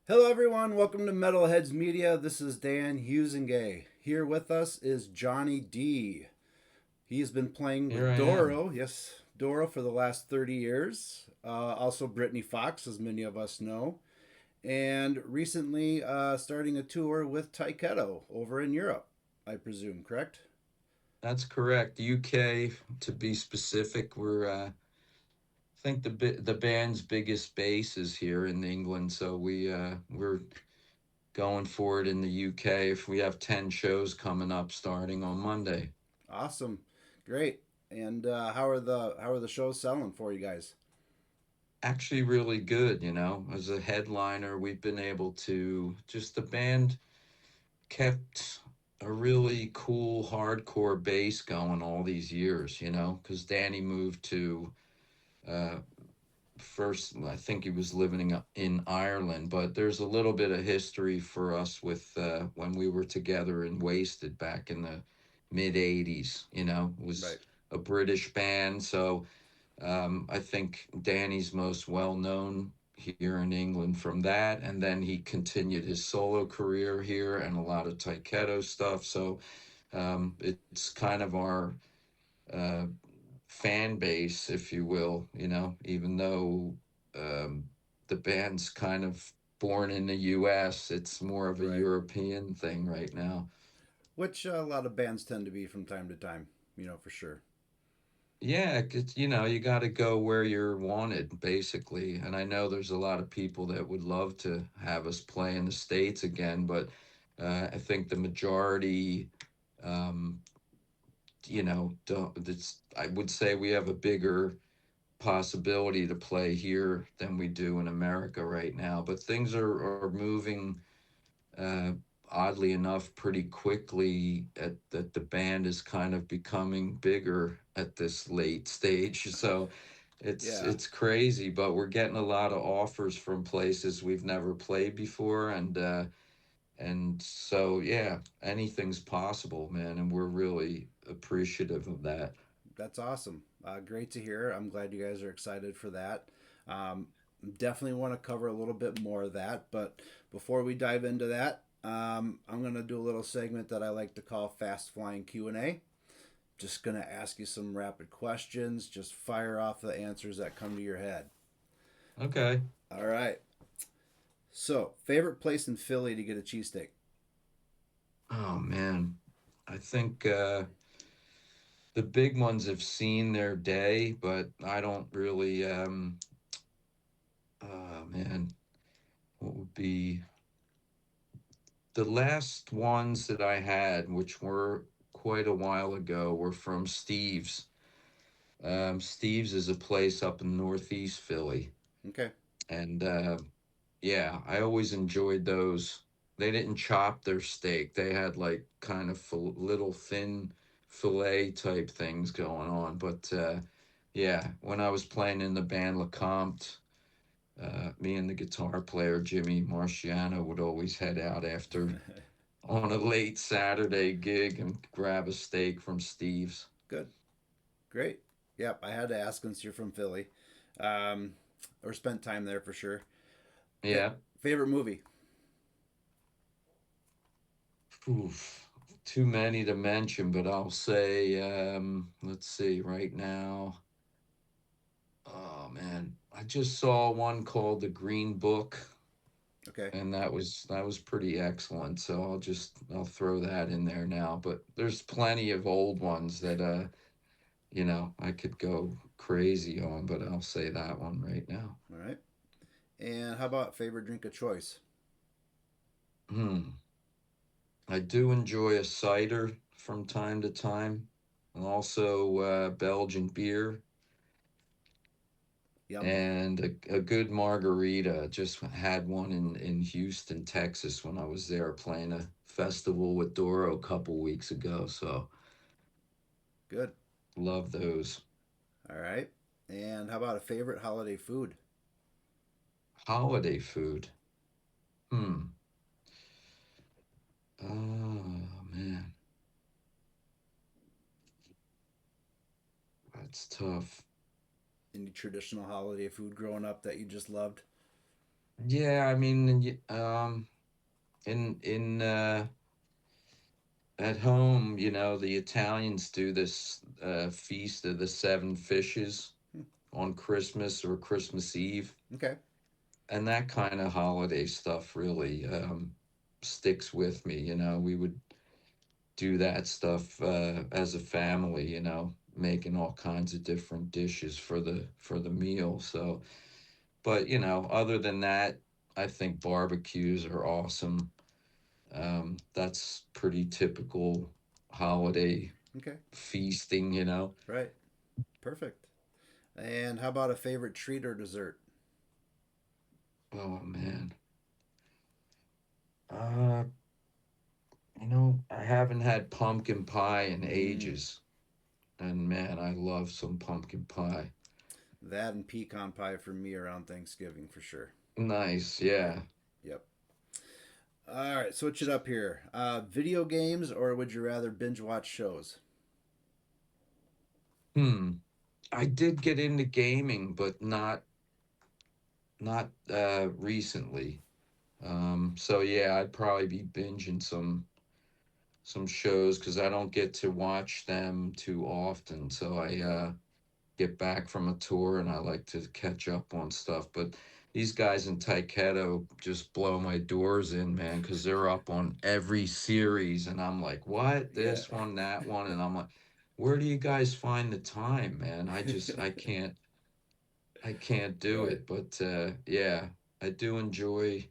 Hello, everyone. Welcome to Metalheads Media. This is Dan Husingay. Here with us is Johnny D. He's been playing Here with I am. Doro, yes, Doro for the last 30 years. Also, Britney Fox, as many of us know. And recently starting a tour with Tyketto over in Europe, I presume, correct? That's correct. UK, to be specific, I think the band's biggest base is here in England, so we're going for it in the UK. If we have 10 shows coming up starting on Monday, Awesome. Great. And how are the shows selling for you guys? actually really good. As a headliner, we've been able to just the band kept a really cool hardcore base going all these years. Because Danny moved to. Uh, First, I think he was living in Ireland, but there's a little bit of history for us with when we were together in Wasted back in the mid 80s. It was Right. a British band. So I think Danny's most well known here in England from that. And then he continued his solo career here and a lot of Tyketto stuff. So it's kind of our uh, fan base, if you will, even though um, the band's kind of born in the US, it's more of a Right. European thing right now. Which a lot of bands tend to be from time to time, for sure. Yeah, you got to go where you're wanted, basically. And I know there's a lot of people that would love to have us play in the States again, but I think the majority, um, don't. I would say we have a bigger possibility to play here than we do in America right now. But things are moving, uh, oddly enough, pretty quickly. That the band is kind of becoming bigger at this late stage. So it's Yeah, it's crazy, but we're getting a lot of offers from places we've never played before, and so yeah, anything's possible, man, and we're really appreciative of that. that's awesome. Great to hear. I'm glad you guys are excited for that. Um, Definitely want to cover a little bit more of that, but before we dive into that, I'm going to do a little segment that I like to call Fast Flying Q&A. Just going to ask you some rapid questions. Just fire off the answers that come to your head. Okay. All right. So, favorite place in Philly to get a cheesesteak? Oh man, I think the big ones have seen their day, but I don't really. Oh man, what would be the last ones that I had, which were quite a while ago, were from Steve's. Steve's is a place up in Northeast Philly, Okay. and yeah, I always enjoyed those. They didn't chop their steak. They had like kind of little thin fillet type things going on. But yeah, when I was playing in the band LeCompte, me and the guitar player Jimmy Marciano would always head out after on a late Saturday gig and grab a steak from Steve's. Good. Great. Yep, I had to ask since you're from Philly. Um, or spent time there for sure. Fa- Yeah. Favorite movie? Oof. Too many to mention, but I'll say, let's see, right now. Oh man, I just saw one called The Green Book, Okay. and that was pretty excellent. So I'll throw that in there now. But there's plenty of old ones that I could go crazy on, but I'll say that one right now. All right. And how about favorite drink of choice? Hmm. I do enjoy a cider from time to time, and also Belgian beer Yum. and a good margarita. Just had one in Houston, Texas when I was there playing a festival with Doro a couple weeks ago. So Good. love those. All right. And how about a favorite holiday food? Holiday food. Hmm. Oh man, that's tough. Any traditional holiday food growing up that you just loved? Yeah, I mean, in at home, the Italians do this feast of the seven fishes Hmm. on Christmas or Christmas Eve, Okay. and that kind of holiday stuff really sticks with me. We would do that stuff as a family. Making all kinds of different dishes for the meal. So, but other than that, I think barbecues are awesome. That's pretty typical holiday Okay. feasting. Right. Perfect. And how about a favorite treat or dessert? Oh man. Uh, I haven't had pumpkin pie in Mm, ages. And man, I love some pumpkin pie. that and pecan pie for me around Thanksgiving for sure. Nice, Yep. yeah. Yep. All right, switch it up here. Video games, or would you rather binge watch shows? Hmm. I did get into gaming, but not recently. So yeah, I'd probably be binging some shows because I don't get to watch them too often. So I Yep. get back from a tour and I like to catch up on stuff. But these guys in Tyketto just blow my doors in, man, because they're up on every series. And I'm like, what? Yeah. This one, that one. And I'm like, where do you guys find the time, man? I can't do Right. it. But yeah, I do enjoy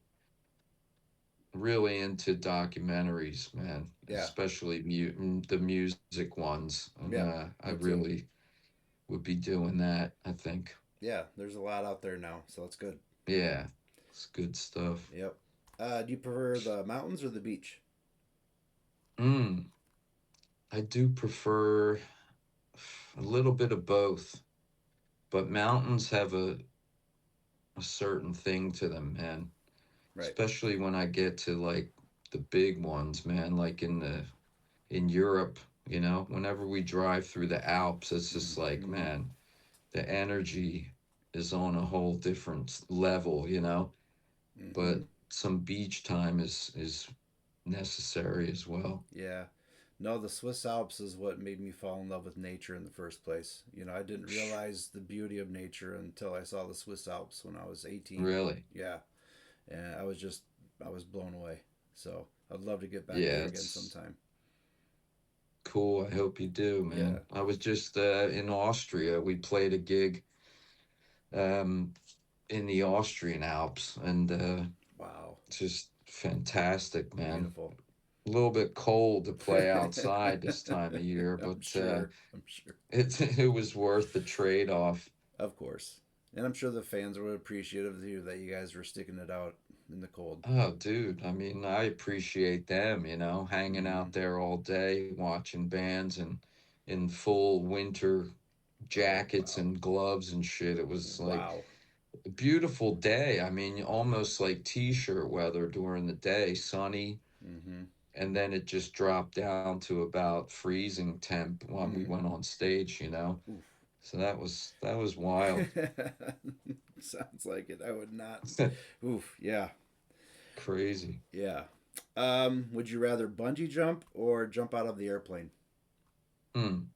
really into documentaries, man, Yeah. especially the music ones. And Yeah. I Me too. really would be doing that, I think. Yeah. There's a lot out there now, so it's good. Yeah, it's good stuff. Yep. Do you prefer the mountains or the beach? Mm, I do prefer a little bit of both, but mountains have a certain thing to them, man. Right. Especially when I get to like the big ones, man, like in Europe, whenever we drive through the Alps, it's just like, Mm-hmm. man, the energy is on a whole different level. Mm-hmm. But some beach time is necessary as well. Yeah. No, the Swiss Alps is what made me fall in love with nature in the first place. I didn't realize the beauty of nature until I saw the Swiss Alps when I was 18. Really. Yeah. And I was blown away. So I'd love to get back Yeah, there again it's sometime. cool. I hope you do, Yeah. man. I was just in Austria. We played a gig um, in the Austrian Alps, and Wow. just fantastic, man. Beautiful. A little bit cold to play outside this time of year, I'm but sure. I'm sure. it was worth the trade off. Of course. And I'm sure the fans were appreciative of you that you guys were sticking it out in the cold. Oh, dude, I mean, I appreciate them, hanging Mm-hmm. out there all day, watching bands and in full winter Oh, jackets wow. and gloves and shit. It was like Wow. a beautiful day. I mean, almost like t-shirt weather during the day, sunny, Mm-hmm. and then it just dropped down to about freezing temp when we Mm. went on stage. Oof. So that was wild. Sounds like it. I would not. Oof. Yeah. Crazy. Yeah. Would you rather bungee jump or jump out of the airplane? Hmm.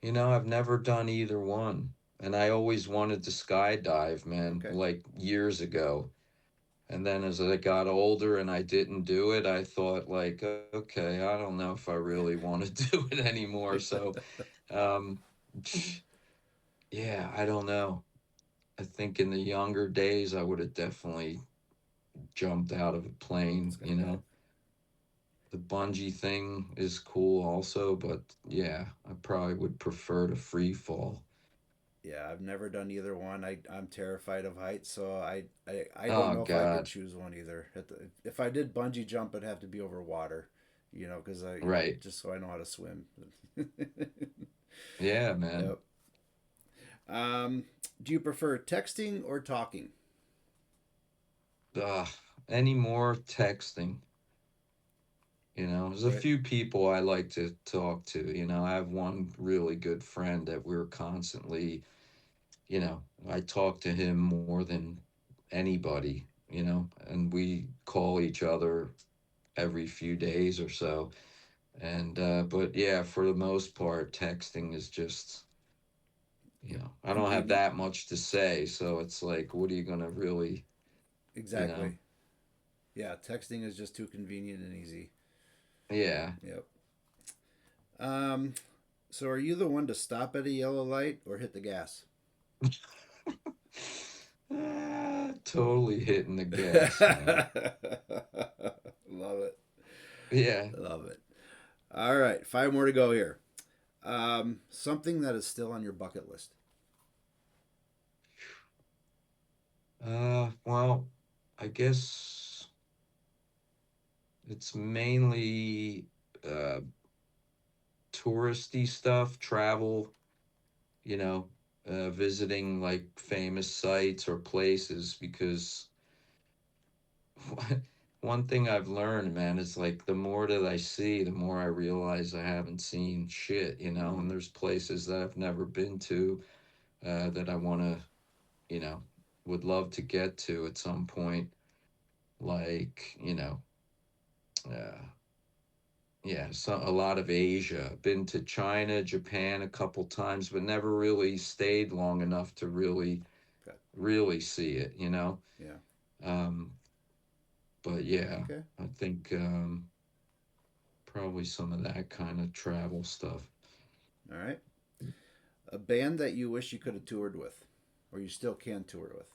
I've never done either one. And I always wanted to skydive, man, Okay. like years ago. And then as I got older and I didn't do it, I thought like, okay, I don't know if I really want to do it anymore. So, um, yeah, I don't know. I think in the younger days, I would have definitely jumped out of a plane. Skydive. The bungee thing is cool also, but yeah, I probably would prefer to free fall. Yeah, I've never done either one. I'm terrified of heights, so I don't Oh know if I could God, choose one either. If I did bungee jump, it'd have to be over water, because right. just so I know how to swim. Yeah, man. Yep. Um, do you prefer texting or talking? Ugh, any more texting? There's a Right. few people I like to talk to. I have one really good friend that we're constantly, I talk to him more than anybody, and we call each other every few days or so. And but yeah, for the most part, texting is just, I don't have Convenient. that much to say, so it's like, what are you gonna really, you know? Exactly. Yeah, texting is just too convenient and easy. Yeah. Yep. Um, so are you the one to stop at a yellow light or hit the gas? Totally hitting the gas, man. Love it. Yeah. Love it. All right, five more to go here. Something that is still on your bucket list. Well, I guess it's mainly uh touristy stuff, travel, visiting like famous sites or places, because one thing I've learned, man, is like the more that I see, the more I realize I haven't seen shit, and Mm-hmm. there's places that I've never been to, that I want to, you know, would love to get to at some point. Like, uh, yeah, so a lot of Asia. Been to China, Japan a couple times, but never really stayed long enough to really, Good. really see it. Yeah. Um, but yeah, Okay. I think probably some of that kind of travel stuff. All right. A band that you wish you could have toured with, or you still can tour with.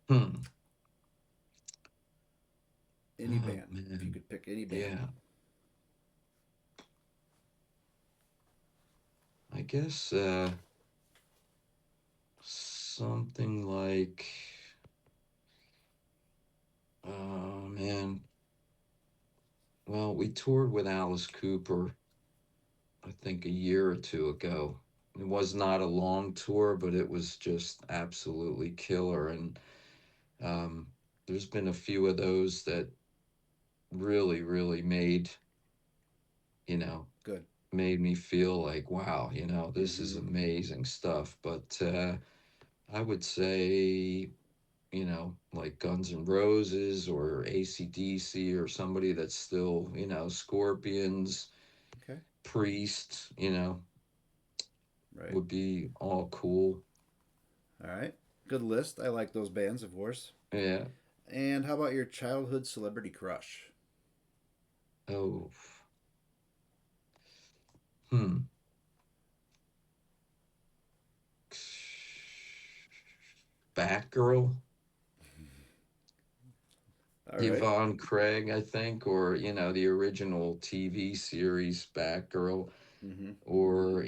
Hmm. Any Oh band. If you man. could pick any band. Yeah. I guess something like, oh man. Well, we toured with Alice Cooper, I think a year or two ago. It was not a long tour, but it was just absolutely killer. And um, there's been a few of those that really, really you know, Good. made me feel like, wow, this is Mm-hmm. amazing stuff. But I would say, like Guns N' Roses or AC/DC, or somebody that's still, Scorpions, Okay. Priest, Right. would be all cool. All right. Good list. I like those bands, of course. Yeah. And how about your childhood celebrity crush? Oh. Hmm. Batgirl, All right. Yvonne Craig, I think, or the original TV series Batgirl, Mm-hmm. or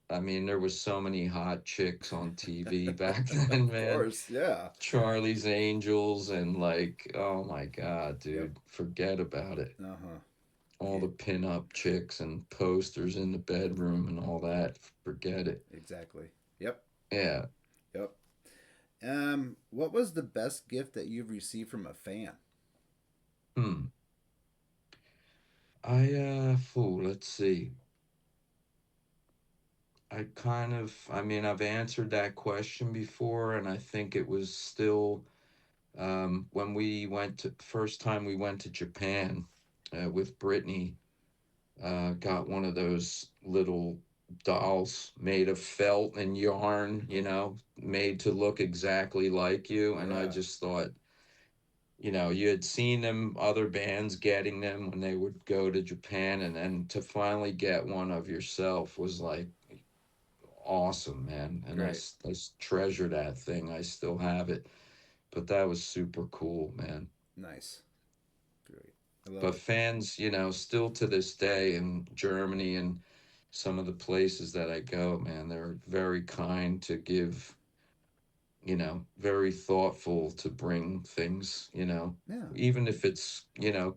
I mean, there was so many hot chicks on TV back then, Of man. course. Yeah. Charlie's Angels, and like, oh my God, Yep. dude, forget about it. Uh huh. All Yeah. the pin-up chicks and posters in the bedroom and all that, forget it. Exactly. Yep. Yeah. Yep. What was the best gift that you've received from a fan? Hmm. Let's see. I mean, I've answered that question before, and I think it was still, when first time we went to Japan, with Britney, got one of those little dolls made of felt and yarn, made to look exactly like you. And I Yeah. just thought, you had seen them, other bands getting them when they would go to Japan, and then to finally get one of yourself was like awesome, man. And Great. treasure that thing. I still have it. But that was super cool, man. Nice. Great. I love But it. fans, still to this day in Germany and some of the places that I go, man, they're very kind to give, very thoughtful to bring things, Yeah. even if it's,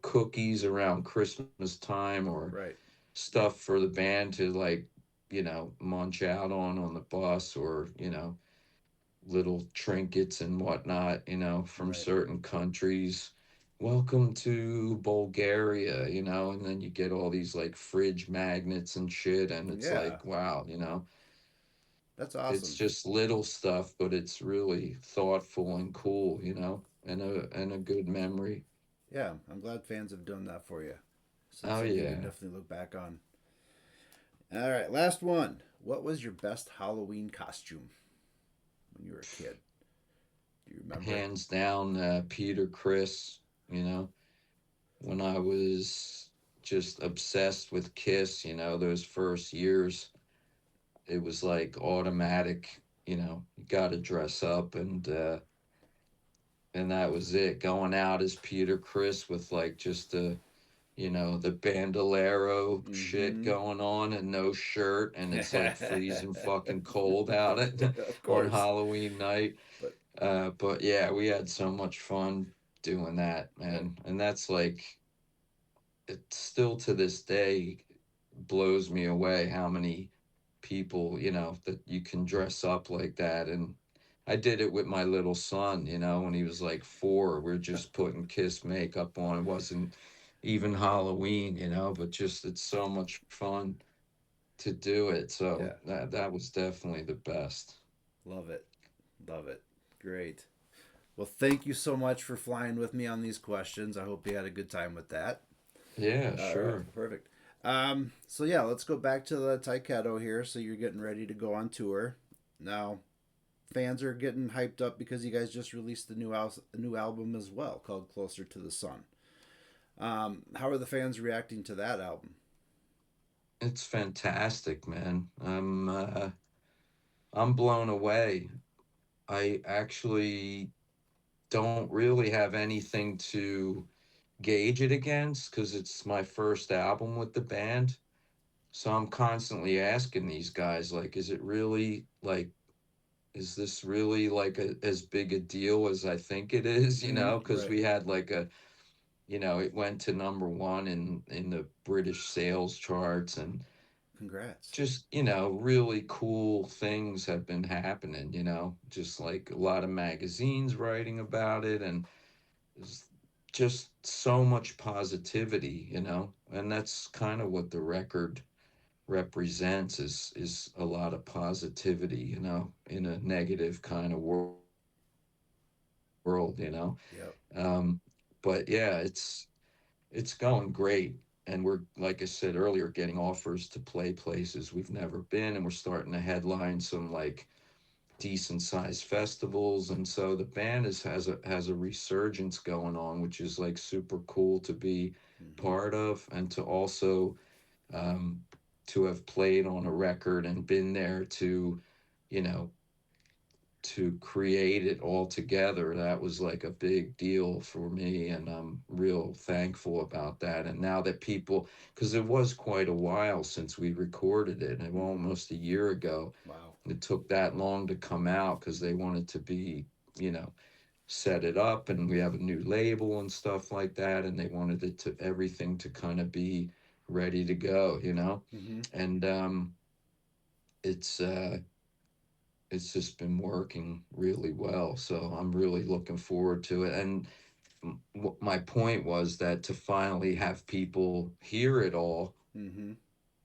cookies around Christmas time, or Right. stuff for the band to like, munch out on the bus, or, little trinkets and whatnot, from Right. certain countries. Welcome to Bulgaria, and then you get all these like fridge magnets and shit, and it's Yeah. like, wow, That's It's awesome. just little stuff, but it's really thoughtful and cool, you know, and a good memory. Yeah, I'm glad fans have done that for you. So it's Oh something you can yeah. definitely look back on. All right, last one. What was your best Halloween costume when you were a kid? Do you remember? Hands down, Peter Chris, you know, when I was just obsessed with Kiss, you know, those first years, it was like automatic, you know, you got to dress up, and that was it. Going out as Peter Chris with like just the bandolero shit Mm-hmm. going on and no shirt, and it's like freezing fucking cold out Of on course. Halloween night. But But yeah, we had so much fun doing that, yep, man. And that's like, it still to this day blows me away how many people, that you can dress up like that. And I did it with my little son, when he was like 4. We're just putting Kiss makeup on. It wasn't even Halloween, but just it's so much fun to do it. So yeah, that was definitely the best. love it. Love it. Great. Well, thank you so much for flying with me on these questions. I hope you had a good time with that. Yeah, All right, sure. perfect. So yeah, let's go back to the Tyketto here. So you're getting ready to go on tour. Now, fans are getting hyped up because you guys just released a new album as well called Closer to the Sun. How are the fans reacting to that album? It's fantastic, man. I'm blown away. I actually don't really have anything to gauge it against because it's my first album with the band. So I'm constantly asking these guys, like, is this really like as big a deal as I think it is? Because Right. we had like it went to number one in the British sales charts, and Congrats. just really cool things have been happening. Just like a lot of magazines writing about it, and there's just so much positivity, and that's kind of what the record represents, is a lot of positivity, in a negative kind of world. But Yep. yeah, it's going great. And we're, like I said earlier, getting offers to play places we've never been, and we're starting to headline some like decent sized festivals. And so the band has a resurgence going on, which is like super cool to be Mm-hmm. part of, and to also um, to have played on a record and been there you know to create it all together. That was like a big deal for me, and I'm real thankful about that. And now that people, because it was quite a while since we recorded it, and Mm-hmm. almost a year ago, Wow. it took that long to come out because they wanted to be, you know, set it up, and we have a new label and stuff like that, and they wanted it to everything to kind of be ready to go. Mm-hmm. And it's it's just been working really well, so I'm really looking forward to it. And my point was that to finally have people hear it all Mm-hmm.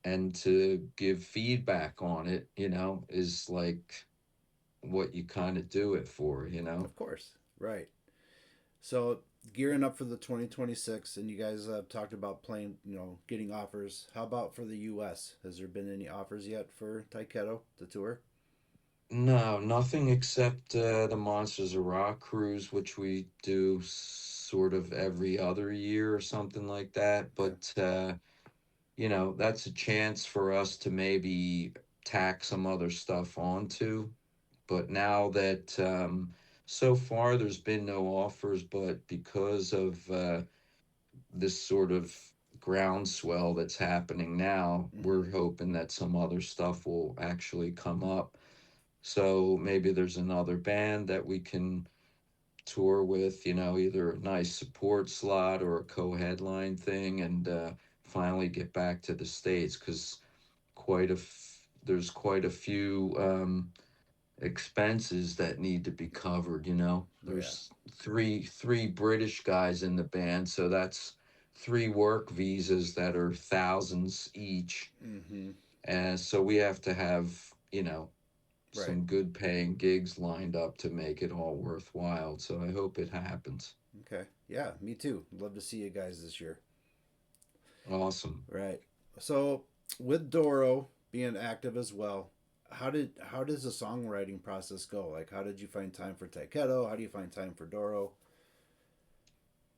and to give feedback on it, is like what you kind of do it for. Of course. Right. So gearing up for the 2026, and you guys have talked about playing, getting offers. How about for the U.S.? Has there been any offers yet for Tyketto, the tour? No, nothing except the Monsters of Rock cruise, which we do sort of every other year or something like that. Okay. But that's a chance for us to maybe tack some other stuff onto. But now that so far there's been no offers, but because of this sort of groundswell that's happening now, Mm-hmm. we're hoping that some other stuff will actually come up. So maybe there's another band that we can tour with, either a nice support slot or a co-headline thing, and finally get back to the States, because there's quite a few expenses that need to be covered. Oh yeah. There's three British guys in the band, so that's 3 work visas that are thousands each, Mm-hmm. and so we have to have Right. some good paying gigs lined up to make it all worthwhile. So I hope it happens. Okay. Yeah, me too. Love to see you guys this year. Awesome. Right. So with Doro being active as well, how does the songwriting process go? Like, how did you find time for Tyketto? How do you find time for Doro?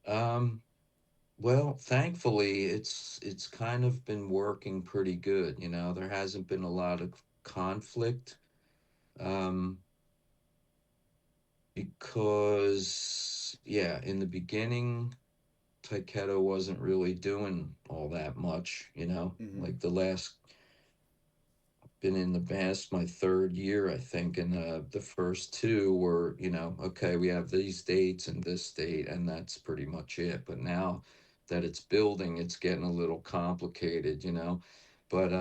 Um, well, thankfully, it's kind of been working pretty good. You know, there hasn't been a lot of conflict. Um, because yeah, in the beginning, Tyketto wasn't really doing all that much. You know, Mm-hmm. like the last been in the band. It's my third year, I think, and the first two were, you know, okay, we have these dates and this date, and that's pretty much it. But now that it's building, it's getting a little complicated, you know. But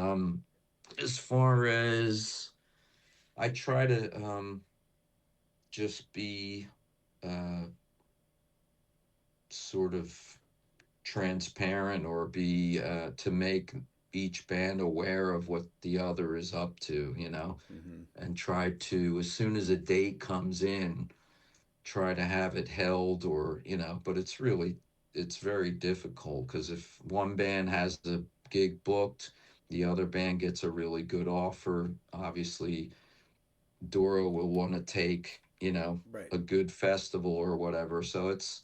as far as I try to just be uh, sort of transparent or be to make each band aware of what the other is up to, you know, Mm-hmm. and try to, as soon as a date comes in, try to have it held, or you know, but it's very difficult because if one band has a gig booked, the other band gets a really good offer, obviously Doro will want to take, you know, Right. a good festival or whatever. So it's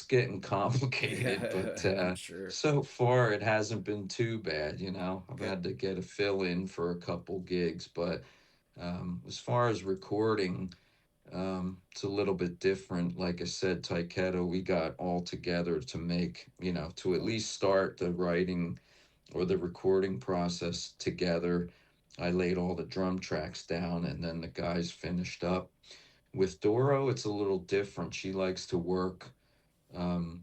getting complicated, but I'm sure. so far it hasn't been too bad, you know. I've Okay. had to get a fill in for a couple gigs, but as far as recording, it's a little bit different. Like I said, Tyketto, we got all together to make, you know, to at Oh, least start the writing or the recording process together. I laid all the drum tracks down and then the guys finished up. With Doro, it's a little different. She likes to work um,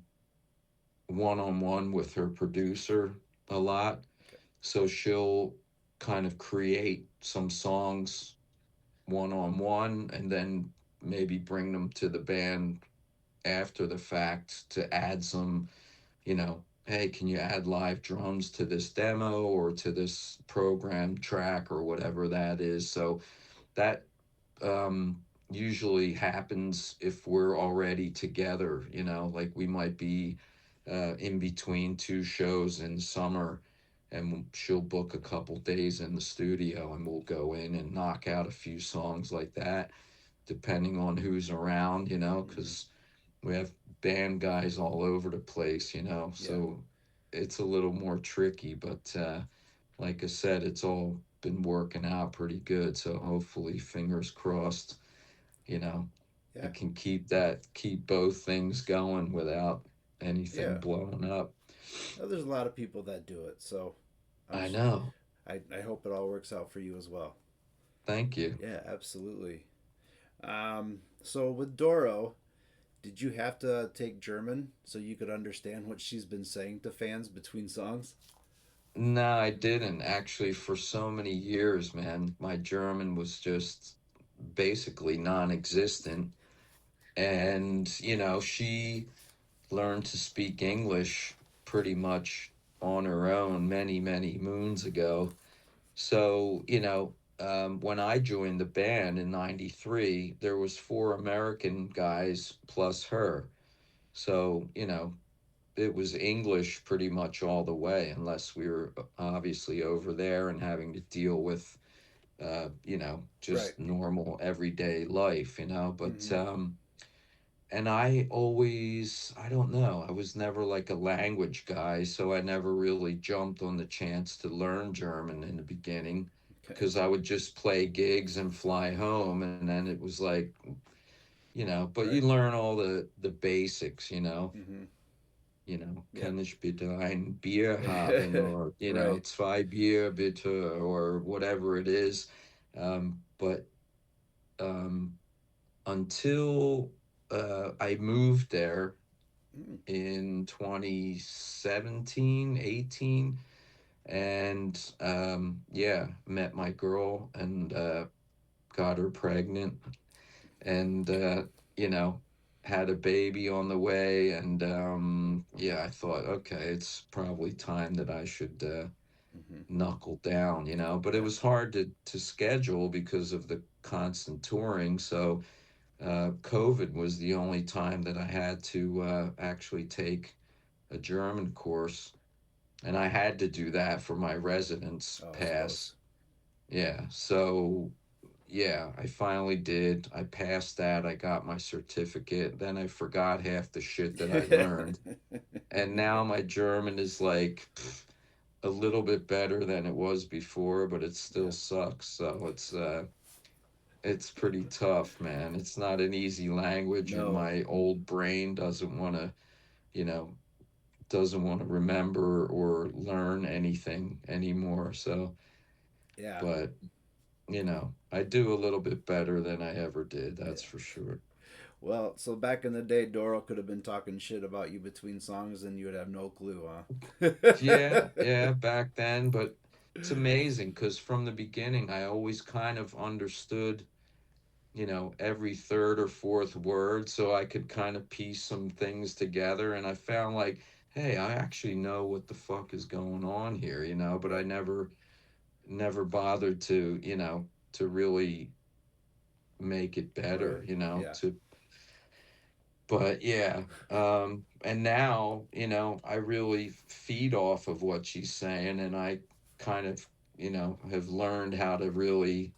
one on one with her producer a lot. okay. So she'll kind of create some songs one on one and then maybe bring them to the band after the fact to add some, you know, hey, can you add live drums to this demo or to this program track or whatever that is? So that usually happens if we're already together, you know, like we might be in between two shows in summer and she'll book a couple days in the studio and we'll go in and knock out a few songs like that, depending on who's around, you know, Mm-hmm. because we have band guys all over the place, you know, Yeah. so it's a little more tricky, but like I said, it's all been working out pretty good. So hopefully, fingers crossed, you know, I Yeah. can keep both things going without anything Yeah. blowing up. Well, there's a lot of people that do it, so I'm. I know. I hope it all works out for you as well. Thank you. Yeah, absolutely. So with Doro, did you have to take German so you could understand what she's been saying to fans between songs? No, I didn't actually. For so many years, man, my German was just basically non-existent. And, you know, she learned to speak English pretty much on her own many, many moons ago. So, you know, when I joined the band in '93, there was four American guys plus her. So, you know, it was English pretty much all the way, unless we were obviously over there and having to deal with, you know, Right. just normal everyday life, you know. But Mm-hmm. and I always, I don't know, I was never like a language guy, so I never really jumped on the chance to learn German in the beginning Okay. because I would just play gigs and fly home, and then it was like, you know, but you Right. learn all the basics, Mm-hmm. you know, Yeah. kann ich bitte ein Bier haben, or, you know, Right. zwei Bier bitte, or whatever it is. But um, until I moved there Mm, in 2017, 18, and yeah, met my girl and got her pregnant, and you know, had a baby on the way, and yeah, I thought, okay, it's probably time that I should Hmm. knuckle down, but it Yeah. was hard to schedule because of the constant touring. So COVID was the only time that I had to actually take a German course, and I had to do that for my residence Oh, of pass. course. Yeah, so yeah, I finally did. I passed that. I got my certificate. Then I forgot half the shit that I learned. And now my German is like a little bit better than it was before, but it still Yeah. sucks. So it's pretty tough, man. It's not an easy language, and No. my old brain you know, doesn't want to remember or learn anything anymore. So, Yeah. but I do a little bit better than I ever did. Yeah. That's for sure. Well, so back in the day, Doro could have been talking shit about you between songs, and you would have no clue, huh? Yeah, yeah, back then, but it's amazing because from the beginning, I always kind of understood, every third or fourth word, so I could kind of piece some things together. And I found like, hey, I actually know what the fuck is going on here, but I Right. never bothered to really make it better, Learn. Yeah. but yeah. And now, I really feed off of what she's saying, and I kind of, have learned how to really,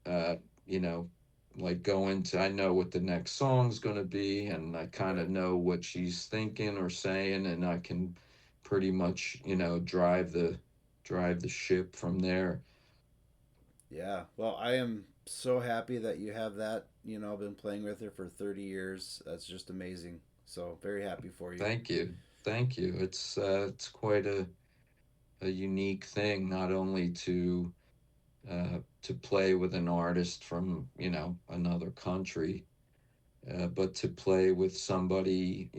uh, you know, like go into, I know what the next song's going to be, and I kind Right. of know what she's thinking or saying, and I can pretty much, drive the ship from there. Yeah. Well, I am so happy that you have that. Been playing with her for 30 years. That's just amazing. So, very happy for you. Thank you. Thank you. It's quite a unique thing, not only to play with an artist from another country, but to play with somebody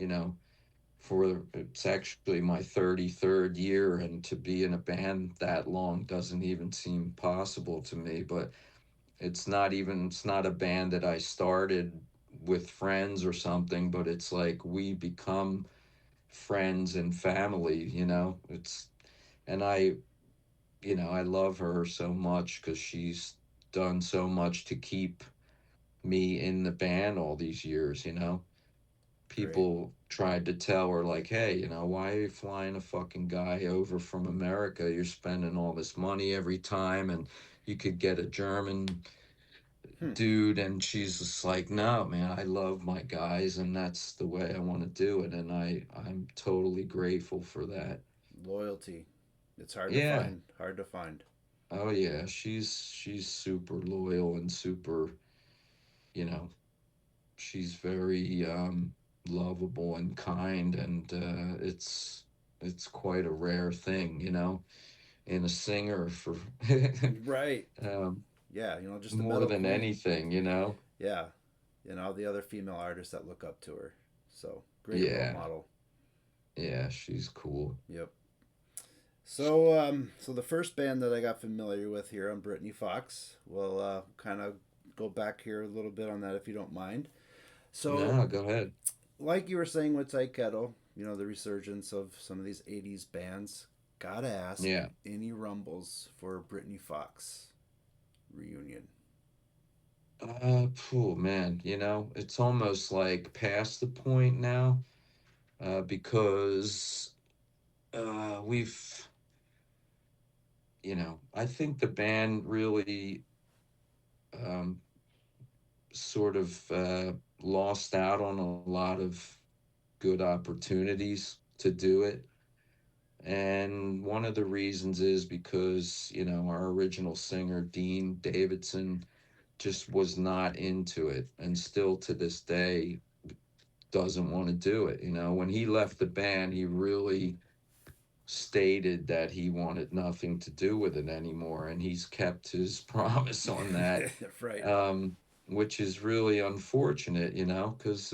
for it's actually my 33rd year, and to be in a band that long doesn't even seem possible to me. But it's not a band that I started with friends or something, but it's like we become friends and family. It's and I love her so much because she's done so much to keep me in the band all these years. Great. People tried to tell her, like, hey, why are you flying a fucking guy over from America? You're spending all this money every time, and you could get a German Hmm. dude. And she's just like, no, man, I love my guys, and that's the way I want to do it. And I'm totally grateful for that. Loyalty. It's hard to Yeah. find. Hard to find. Oh yeah, she's super loyal and super, you know, she's very lovable and kind, and it's quite a rare thing, in a singer for Right. um, Yeah. Just the more metal than queen. anything. Yeah. The other female artists that look up to her. So, great role Yeah, model. yeah, she's cool. Yep. So the first band that I got familiar with here on Britney Fox, we'll kind of go back here a little bit on that if you don't mind. So, No, go ahead. like you were saying with Tyketto, the resurgence of some of these '80s bands. Gotta ask, Yeah. any rumbles for Britney Fox reunion? Oh man, it's almost like past the point now, because we've I think the band really um, sort of lost out on a lot of good opportunities to do it. And one of the reasons is because, our original singer, Dean Davidson, just was not into it, and still to this day doesn't want to do it. When he left the band, he really stated that he wanted nothing to do with it anymore, and he's kept his promise on that, Right. um, which is really unfortunate, because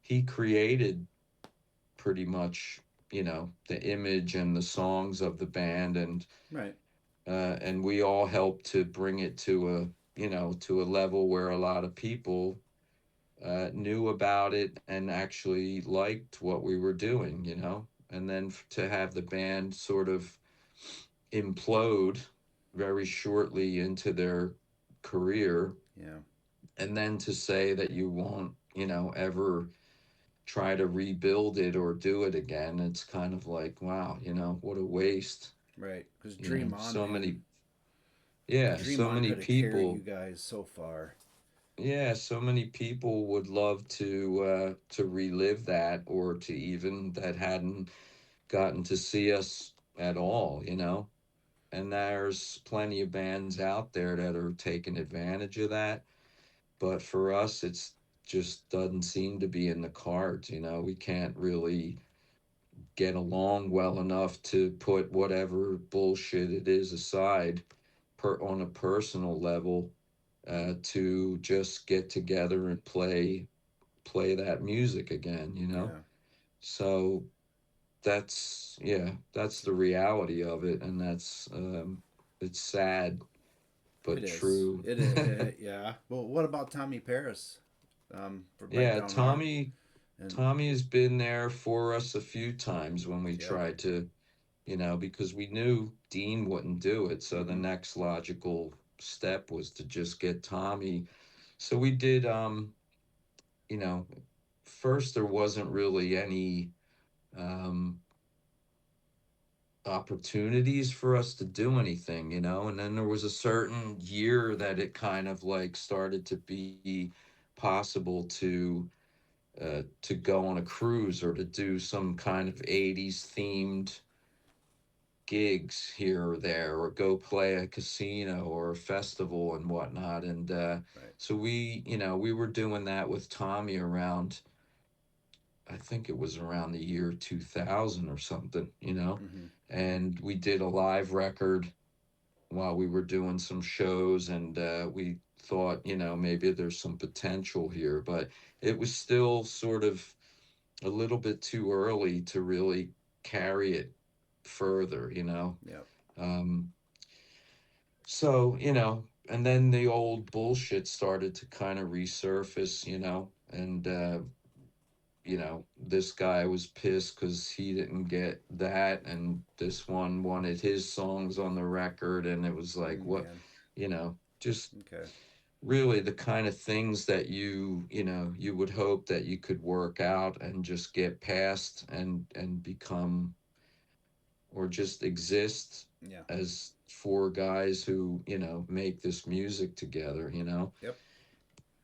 he created pretty much, the image and the songs of the band, Right. and we all helped to bring it to a level where a lot of people knew about it and actually liked what we were doing. And then to have the band sort of implode very shortly into their career, Yeah. and then to say that you won't, ever try to rebuild it or do it again, it's kind of like, wow, what a waste. Right. Because Dream On, So man. many, yeah, Dream so On many could have carried you people, guys so far. yeah, so many people would love to relive that, or to even that hadn't gotten to see us at all, and there's plenty of bands out there that are taking advantage of that. But for us, it's just doesn't seem to be in the cards. We can't really get along well enough to put whatever bullshit it is aside, on a personal level, to just get together and play that music again. Yeah. So that's the reality of it, and it's sad It but is. true. Yeah. Well, what about Tommy Paris? For right Yeah, down there. And Tommy has been there for us a few times when we yep. tried to, because we knew Dean wouldn't do it. So the Mm-hmm. next logical step was to just get Tommy. So we did, you know, first there wasn't really any um, opportunities for us to do anything, and then there was a certain year that it kind of like started to be possible to go on a cruise or to do some kind of 80s themed gigs here or there, or go play a casino or a festival and whatnot. And Right. so we were doing that with Tommy around, I think it was around the year 2000 or something. Mm-hmm. And we did a live record while we were doing some shows, and we thought, maybe there's some potential here, but it was still sort of a little bit too early to really carry it further. Yep. Um, so, and then the old bullshit started to kind of resurface, and, this guy was pissed because he didn't get that, and this one wanted his songs on the record, and it was like, what, Man. just Okay. really the kind of things that you would hope that you could work out and just get past and become, or just exist Yeah. as four guys who make this music together. Yep.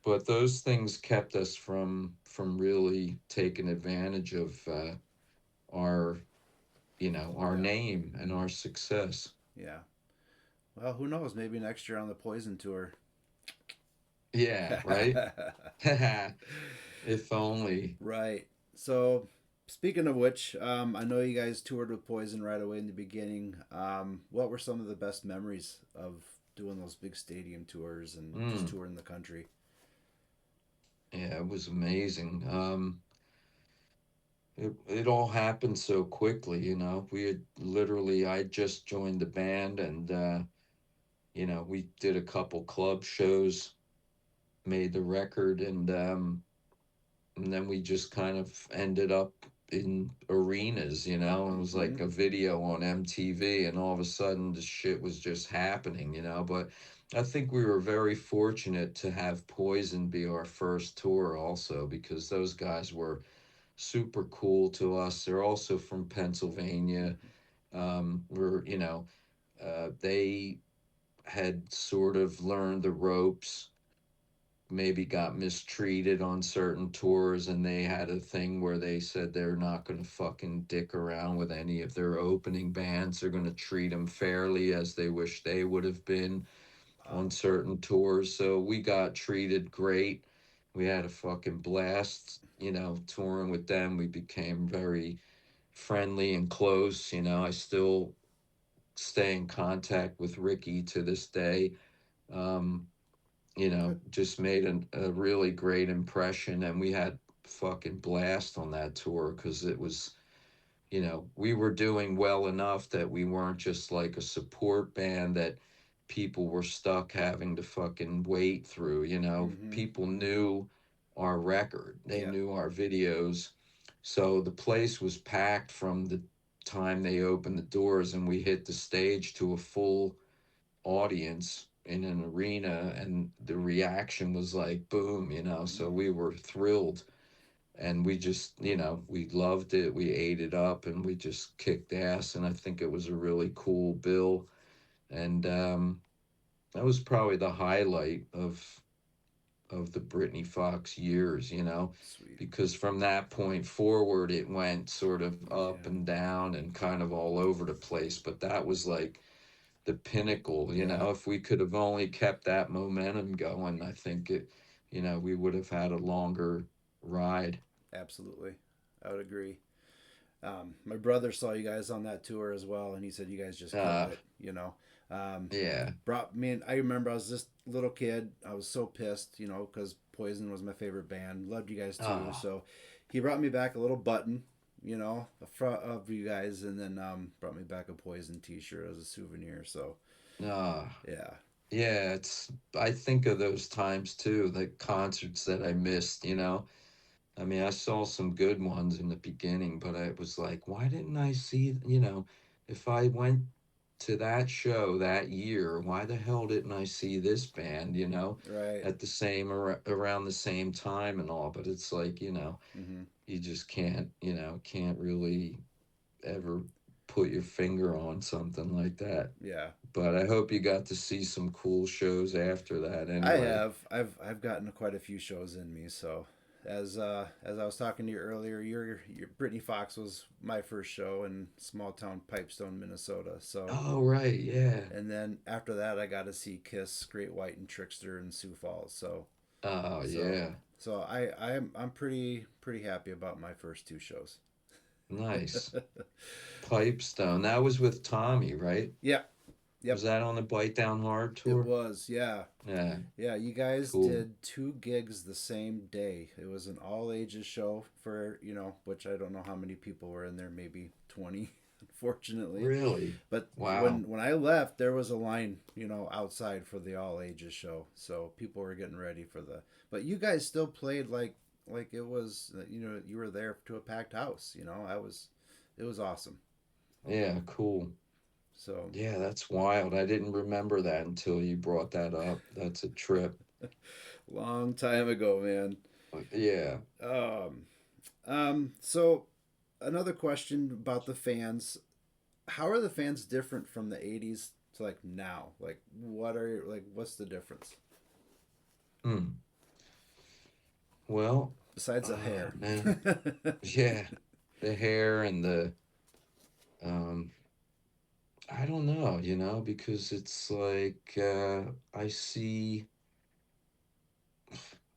But those things kept us from really taking advantage of our our Yeah. name and our success. Yeah. Well, who knows? Maybe next year on the Poison tour. Yeah, right. If only. Right. So, speaking of which, I know you guys toured with Poison right away in the beginning. What were some of the best memories of doing those big stadium tours and just Mm, touring the country? yeah, it was amazing. It all happened so quickly. We had literally, I just joined the band, and we did a couple club shows, made the record, and then we just kind of ended up in arenas. It was Mm-hmm. like a video on MTV, and all of a sudden the shit was just happening. But I think we were very fortunate to have Poison be our first tour also, because those guys were super cool to us. They're also from Pennsylvania. Mm-hmm. They had sort of learned the ropes, maybe got mistreated on certain tours, and they had a thing where they said they're not going to fucking dick around with any of their opening bands. They're going to treat them fairly, as they wish they would have been on Wow. certain tours. So we got treated great. We had a fucking blast, touring with them. We became very friendly and close. I still stay in contact with Ricky to this day. Um, Good. just made a really great impression, and we had fucking blast on that tour, because it was, we were doing well enough that we weren't just like a support band that people were stuck having to fucking wait through. Mm-hmm. People knew our record, they Yep. knew our videos. So the place was packed from the time they opened the doors and we hit the stage to a full audience in an arena, and the reaction was like boom, so Mm-hmm. we were thrilled, and we just, we loved it, we ate it up, and we just kicked ass, and I think it was a really cool bill. And that was probably the highlight of the Britney Fox years, Sweet. because from that point forward, it went sort of up Yeah. and down and kind of all over the place. But that was like the pinnacle, Yeah. If we could have only kept that momentum going, I think we would have had a longer ride. Absolutely. I would agree. My brother saw you guys on that tour as well, and he said you guys just killed Uh, it. Um, yeah. brought me. I remember I was just a little kid. I was so pissed, because Poison was my favorite band. Loved you guys too. Ah, So he brought me back a little button, a front of you guys, and then brought me back a Poison T-shirt as a souvenir. So ah. yeah, Yeah, I think of those times too, the concerts that I missed, I mean, I saw some good ones in the beginning, but I was like, why didn't I see, if I went to that show that year, why the hell didn't I see this band, right. at the same around the same time and all? But it's like, Mm-hmm. you just can't really ever put your finger on something like that. Yeah. But I hope you got to see some cool shows after that I anyway. have. I've gotten quite a few shows in me. So, as I was talking to you earlier, your Britney Fox was my first show in small town Pipestone, Minnesota. So, Oh, right, yeah. and then after that, I got to see Kiss, Great White, and Trickster in Sioux Falls. So, Oh, so, yeah. I'm pretty happy about my first two shows. Nice. Pipestone. That was with Tommy, right? Yep. Was Yep. that on the Bite Down Hard It tour? was. Yeah. Yeah, Yeah, you guys cool. did two gigs the same day. It was an all ages show for, which I don't know how many people were in there, maybe 20, unfortunately. Really? But Wow. when I left, there was a line, outside for the all ages show. So people were getting ready for the But you guys still played like it was, you were there to a packed house, I was It was awesome. Yeah, cool. So, Yeah, that's wild. I didn't remember that until you brought that up. That's a trip. long time ago, man. Yeah. Um so another question about the fans. How are the fans different from the 80s to like now? What's the difference Hmm. Well, besides the hair? man. Yeah. The hair and um I don't know, because it's like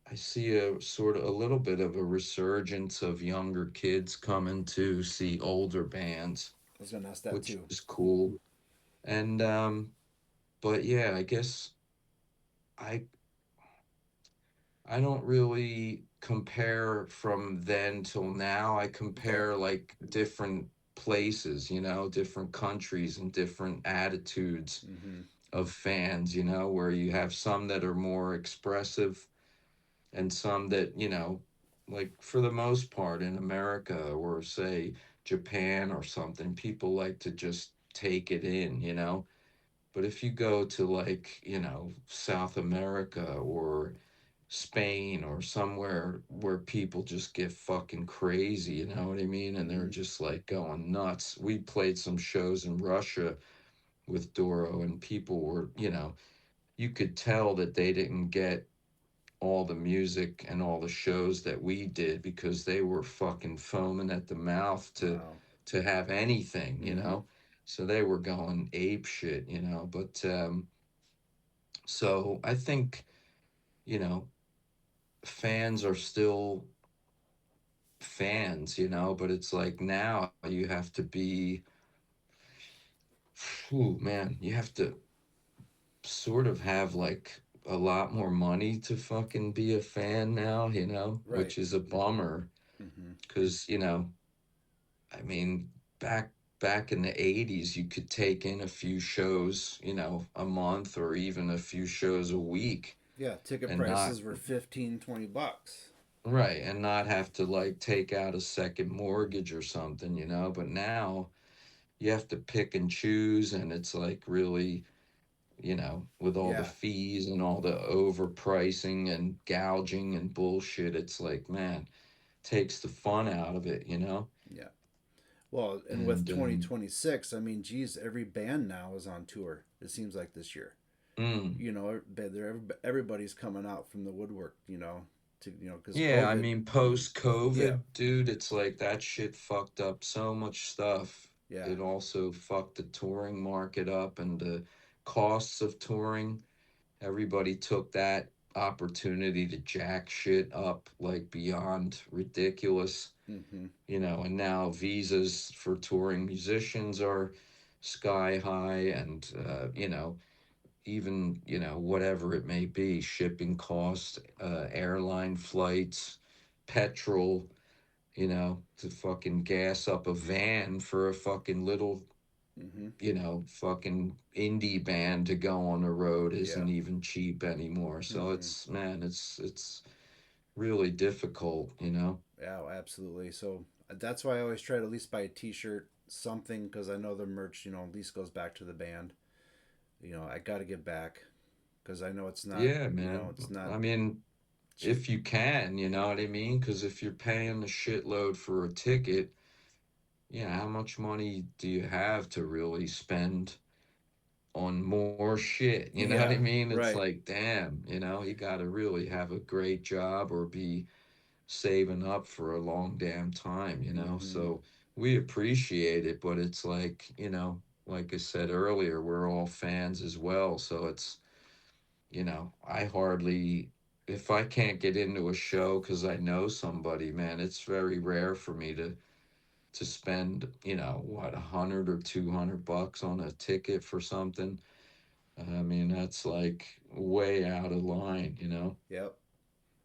I see a sort of a little bit of a resurgence of younger kids coming to see older bands, I was gonna ask that which too. is cool. And but yeah, I guess I I don't really compare from then till now. I Okay. compare like different places, different countries and different attitudes Mm-hmm. of fans, where you have some that are more expressive and some that, like for the most part in America or say Japan or something, people like to just take it in. But if you go to like, South America or Spain or somewhere where people just get fucking crazy, you know what I mean? And they're Mm-hmm. just like going nuts. We played some shows in Russia with Doro, and people were, you could tell that they didn't get all the music and all the shows that we did because they were fucking foaming at the mouth to Wow. have anything, Mm-hmm. so they were going ape shit, but so I think, you know fans are still fans, but it's like now you have to be, ooh, man, you have to sort of have like a lot more money to fucking be a fan now, Right. which is a bummer Mm-hmm. because, I mean, back in the 80s, you could take in a few shows, a month or even a few shows a week Yeah, ticket and not prices were 15, $20. right and not have to like take out a second mortgage or something, but now you have to pick and choose, and it's like really, with all the Yeah, fees and all the overpricing and gouging and bullshit, it's like, man, takes the fun out of it. yeah. Well, and with And 2026, I mean, geez, every band now is on tour. It seems like this year. mm, You know, everybody's coming out from the woodwork. To because yeah, I COVID. mean, I mean, post yeah, COVID, dude, it's like that shit fucked up so much stuff. yeah. It also fucked the touring market up and the costs of touring. Everybody took that opportunity to jack shit up like beyond ridiculous, Mm-hmm. and now visas for touring musicians are sky high, and even whatever it may be, shipping costs, airline flights, petrol, to fucking gas up a van for a fucking little, Mm-hmm. fucking indie band to go on the road Yeah. isn't even cheap anymore. So Mm-hmm. it's, man, it's really difficult. Yeah, absolutely. So that's why I always try to at least buy a T-shirt, something, because I know the merch, at least goes back to the band. I got to give back because I know it's not, Yeah, man. it's not I mean, cheap. if you can, you know what I mean? Because if you're paying a shitload for a ticket, how much money do you have to really spend on more shit? You know what I Yeah. mean? It's Right. like, damn, you got to really have a great job or be saving up for a long damn time. Mm-hmm. So we appreciate it, but it's like, like I said earlier, we're all fans as well. So it's, I hardly, if I can't get into a show because I know somebody, man, it's very rare for me to spend, what, 100 or 200 bucks on a ticket for something. I mean, that's like way out of line. Yep.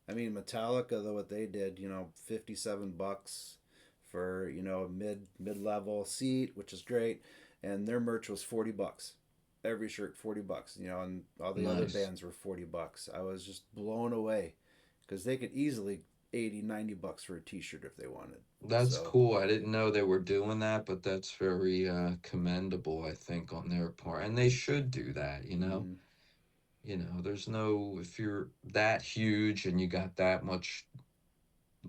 I mean, Metallica, though, what they did, $57 for a mid level seat, which is great, and their merch was $40. Every shirt $40, and all the other Nice. bands were $40. I was just blown away because they could easily 80, $90 for a T-shirt if they wanted. That's So, cool. I didn't know they were doing that, but that's very commendable, I think, on their part. And they should do that. mm-hmm. There's no, if you're that huge and you got that much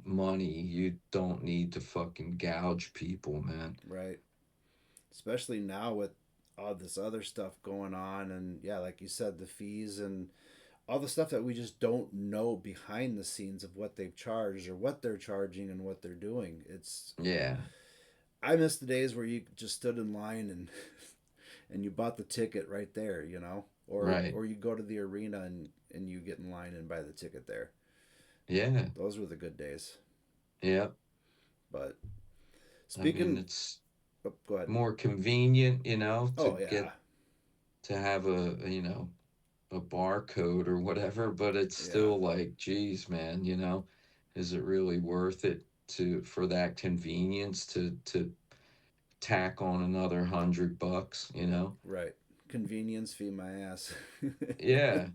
money, you don't need to fucking gouge people, man. Right. Especially now with all this other stuff going on, and yeah, like you said, the fees and all the stuff that we just don't know behind the scenes of what they've charged or what they're charging and what they're doing. Yeah, I miss the days where you just stood in line and and you bought the ticket right there, or right. you go to the arena and you get in line and buy the ticket there. Yeah, Those were the good days. yeah. But I mean, speaking, it's oh, go ahead. more convenient, to Oh get yeah, to have a barcode or whatever, but it's yeah, still like, geez, man, is it really worth it to for that convenience to tack on another 100 bucks? right. Convenience fee my ass. Yeah.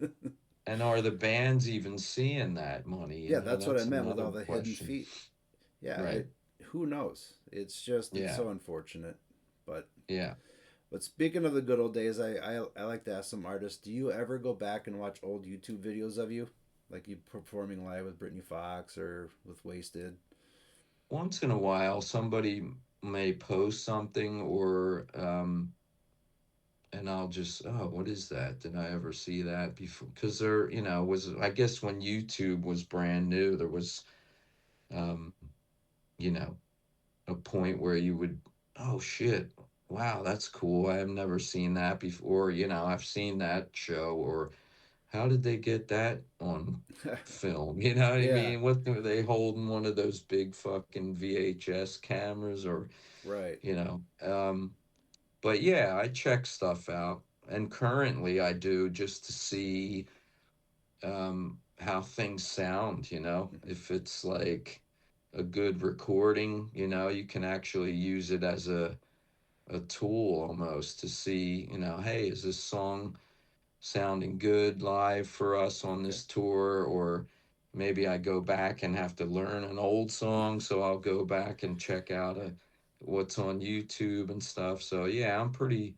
And are the bands even seeing that money? Yeah, that's what I That's meant with another all the hidden question. fee. Yeah, Right. who knows? It's Yeah. so unfortunate. But Yeah. speaking of the good old days, I like to ask some artists, do you ever go back and watch old YouTube videos of you? Like you performing live with Britney Fox or with Wasted? Once in a while, somebody may post something or and I'll just, oh, what is that? Did I ever see that before? Because there, was, I guess when YouTube was brand new, there was, um, you know, a point where you would, oh shit, wow, that's cool. I have never seen that before. I've seen that show, or how did they get that on film? You know what I Yeah, mean? What were they holding, one of those big fucking VHS cameras, or, right. you know, um, but yeah, I check stuff out. And currently I do, just to see how things sound, Hmm. if it's like a good recording, you can actually use it as a tool almost to see, hey, is this song sounding good live for us on Okay. this tour? Or maybe I go back and have to learn an old song, so I'll go back and check out a what's on YouTube and stuff. So yeah, I'm pretty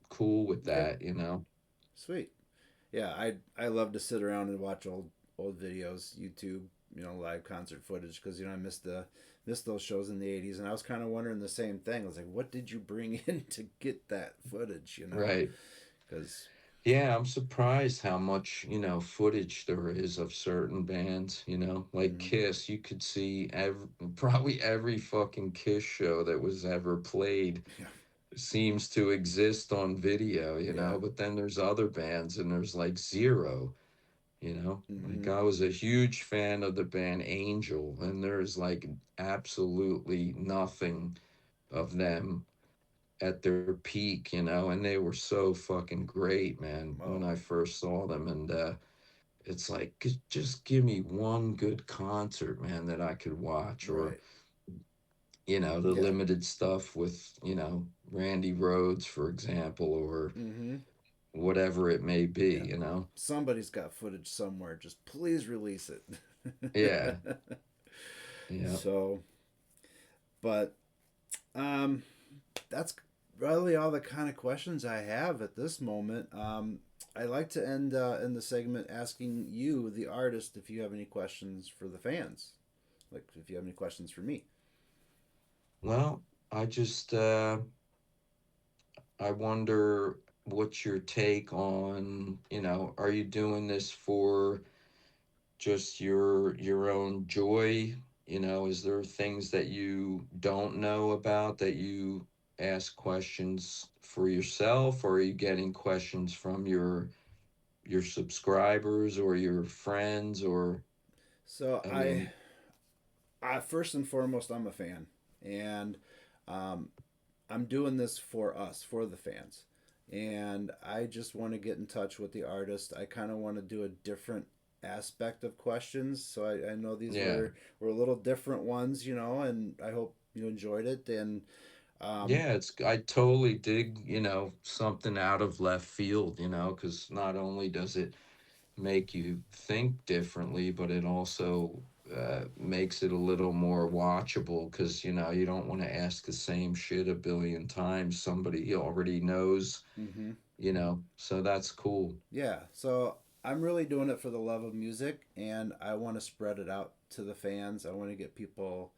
cool with Okay, that, you know. sweet. Yeah, I love to sit around and watch old videos, YouTube, live concert footage because I missed those shows in the '80s, and I was kind of wondering the same thing. I was like, what did you bring in to get that footage? Right. Because Yeah, I'm surprised how much, footage there is of certain bands, like mm-hmm, Kiss. You could see probably every fucking Kiss show that was ever played yeah, seems to exist on video, yeah, but then there's other bands and there's like zero. Like mm-hmm, I was a huge fan of the band Angel, and there's like absolutely nothing of them at their peak, and they were so fucking great, man, when oh, I first saw them. And it's like, just give me one good concert, man, that I could watch. Or, right, the yeah, limited stuff with, Randy Rhodes, for example, or mm-hmm, whatever it may yeah. be. Somebody's got footage somewhere. Just please release it. Yeah, yeah. So, but um, that's really all the kind of questions I have at this moment. I like to end the segment asking you, the artist, if you have any questions for the fans. Like if you have any questions for me. Well, I just, I wonder what's your take on, are you doing this for just your own joy? Is there things that you don't know about that you ask questions for yourself, or are you getting questions from your subscribers or your friends? Or So I mean, I first and foremost, I'm a fan, and um, I'm doing this for us, for the fans, and I just want to get in touch with the artist. I kind of want to do a different aspect of questions, so I know these yeah. were a little different ones, and I hope you enjoyed it. And um, Yeah, I totally dig, something out of left field, because not only does it make you think differently, but it also makes it a little more watchable because, you don't want to ask the same shit a billion times. Somebody already knows, mhm. so that's cool. Yeah, so I'm really doing it for the love of music, and I want to spread it out to the fans. I want to get people,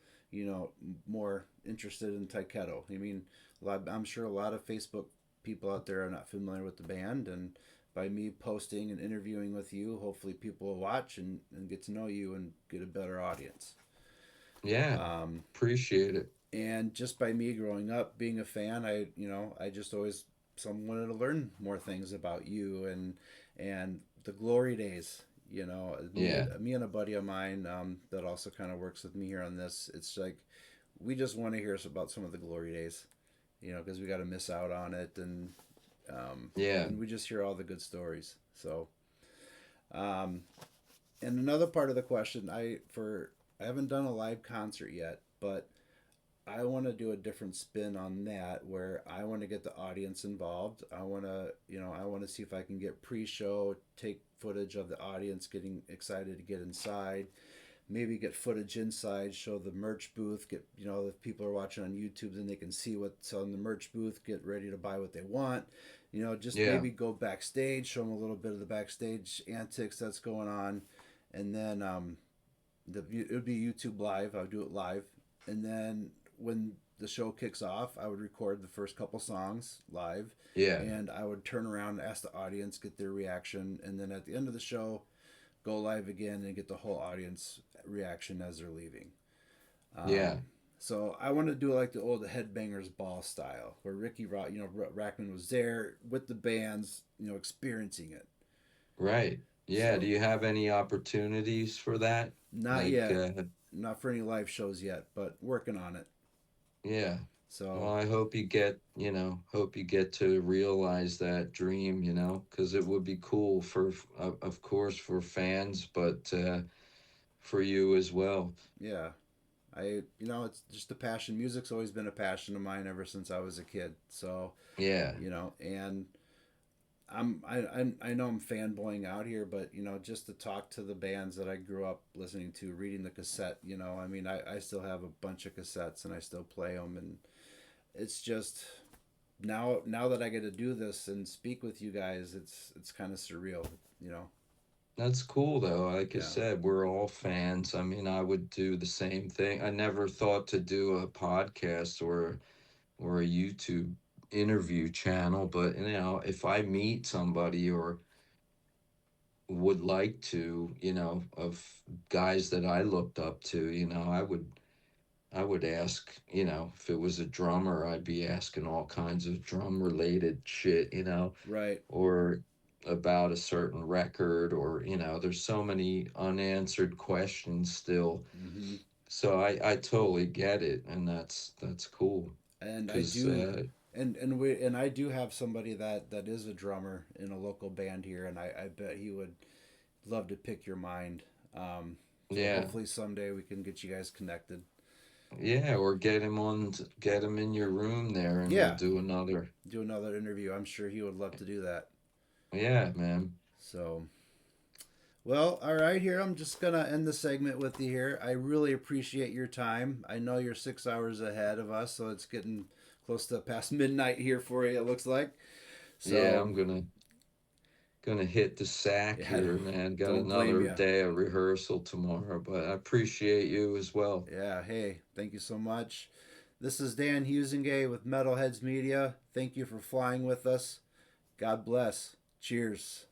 more interested in Tyketto. I mean, I'm sure a lot of Facebook people out there are not familiar with the band, and by me posting and interviewing with you, hopefully people will watch and get to know you and get a better audience. Yeah, Um, appreciate it. and just by me growing up being a fan, I just always some wanted to learn more things about you and the glory days. Yeah, Me and a buddy of mine that also kind of works with me here on this. It's like we just want to hear about some of the glory days, because we got to miss out on it, um, yeah, and we just hear all the good stories. So, um, and another part of the question, I haven't done a live concert yet, but I want to do a different spin on that where I want to get the audience involved. I want to see if I can get pre-show, take footage of the audience getting excited to get inside, maybe get footage inside, show the merch booth, get, if people are watching on YouTube, then they can see what's on the merch booth, get ready to buy what they want. Just yeah, maybe go backstage, show them a little bit of the backstage antics that's going on. And then it would be YouTube live. I would do it live, and then when the show kicks off, I would record the first couple songs live, yeah, and I would turn around and ask the audience, get their reaction, and then at the end of the show, go live again and get the whole audience reaction as they're leaving. yeah, Um, so I want to do like the old Headbangers Ball style, where Rackman was there with the bands, experiencing it. right. Yeah, do So you have any opportunities for that? not Like, yet, not for any live shows yet, but working on it. yeah. So Well, I hope you get to realize that dream, because it would be cool of course, for fans, but for you as well. yeah, it's just a passion. Music's always been a passion of mine ever since I was a kid. So, Yeah, and I know I'm fanboying out here, but just to talk to the bands that I grew up listening to, reading the cassette. I mean, I still have a bunch of cassettes and I still play them, and it's just now that I get to do this and speak with you guys, it's kind of surreal. You know, That's cool though. Like I yeah, said, we're all fans. I mean, I would do the same thing. I never thought to do a podcast or a YouTube interview channel, but if I meet somebody or would like to, of guys that I looked up to, I would ask, if it was a drummer, I'd be asking all kinds of drum related shit, right. or about a certain record, or there's so many unanswered questions still. Hmm. So I totally get it, and that's cool. And I Because do, and I do have somebody that is a drummer in a local band here, and I bet he would love to pick your mind. So yeah, hopefully someday we can get you guys connected. yeah, or get him in your room there, and we'll Yeah, do another. do another interview. I'm sure he would love to do that. Yeah, man. So, well, all right, here. I'm just going to end the segment with you here. I really appreciate your time. I know you're 6 hours ahead of us, so it's getting close to past midnight here for you, it looks like. Yeah, So, I'm gonna hit the sack yeah, here, man. Got don't blame another you. day of rehearsal tomorrow, but I appreciate you as well. Yeah, hey, thank you so much. This is Dan Husingay with Metalheads Media. Thank you for flying with us. God bless. Cheers.